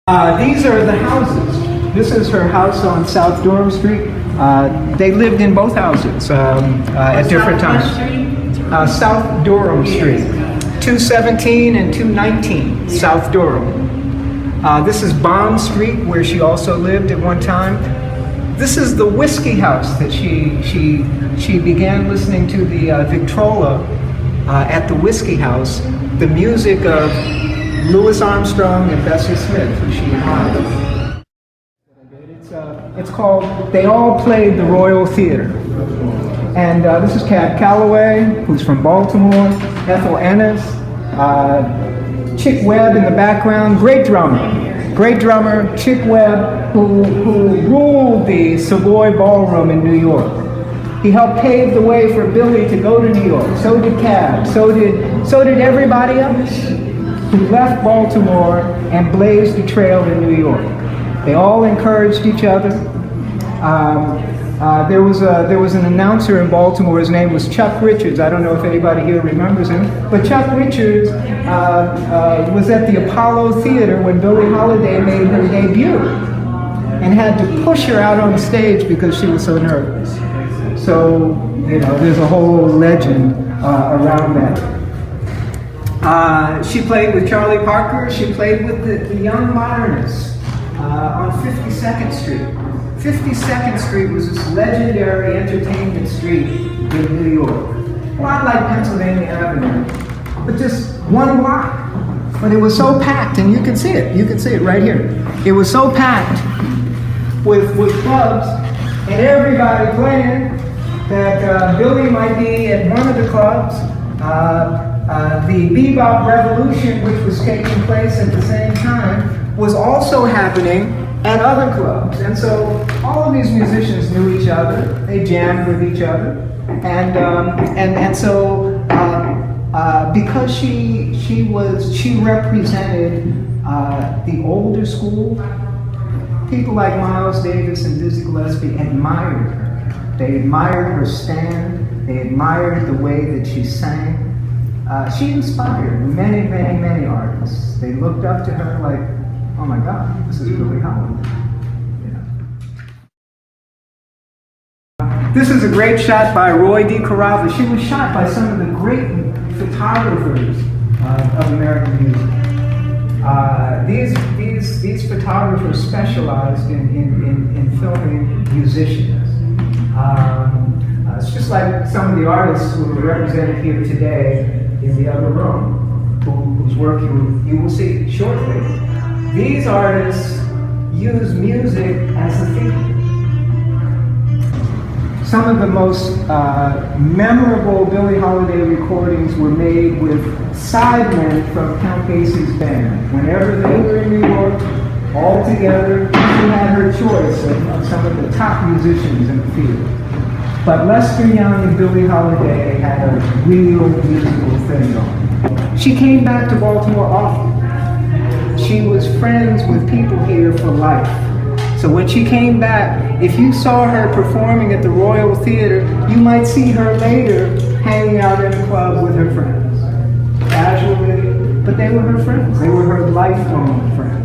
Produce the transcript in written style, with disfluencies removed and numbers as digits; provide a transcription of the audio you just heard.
These are the houses. This is her house on South Durham Street. They lived in both houses at different times. South Durham Street, 217 and 219, South Durham. This is Bond Street, where she also lived at one time. This is the whiskey house that she began listening to the Victrola at the whiskey house, the music of Louis Armstrong and Bessie Smith, who she admired. It's called They All Played the Royal Theater. And this is Cab Calloway, who's from Baltimore, Ethel Ennis, Chick Webb in the background, great drummer, Chick Webb, who ruled the Savoy Ballroom in New York. He helped pave the way for Billie to go to New York. So did Cab. So did everybody else who left Baltimore and blazed a trail in New York. They all encouraged each other. There was an announcer in Baltimore. His name was Chuck Richards. I don't know if anybody here remembers him, but Chuck Richards was at the Apollo Theater when Billie Holiday made her debut and had to push her out on stage because she was so nervous. So, you know, there's a whole legend around that. She played with Charlie Parker. She played with the Young Modernists on 52nd Street. 52nd Street was this legendary entertainment street in New York. A lot like Pennsylvania Avenue, but just one block. But it was so packed, and you can see it. You can see it right here. It was so packed with clubs and everybody playing that Billie might be at one of the clubs. The bebop revolution, which was taking place at the same time, was also happening at other clubs. And so all of these musicians knew each other. They jammed with each other. And so because she represented the older school, people like Miles Davis and Dizzy Gillespie admired her. They admired her stand. They admired the way that she sang. She inspired many, many, many artists. They looked up to her like, oh my God, this is Billie Holiday. This is a great shot by Roy DeCarava. She was shot by some of the great photographers of American music. These photographers specialized in filming musicians. It's just like some of the artists who are represented here today in the other room, whose work you will see shortly. These artists use music as the theme. Some of the most memorable Billie Holiday recordings were made with sidemen from Count Basie's band. Whenever they were in New York, all together, she had her choice of some of the top musicians in the field. But Lester Young and Billie Holiday had a real musical thing going. She came back to Baltimore often. She was friends with people here for life. So when she came back, if you saw her performing at the Royal Theater, you might see her later hanging out in a club with her friends. Casually, but they were her friends. They were her lifelong friends.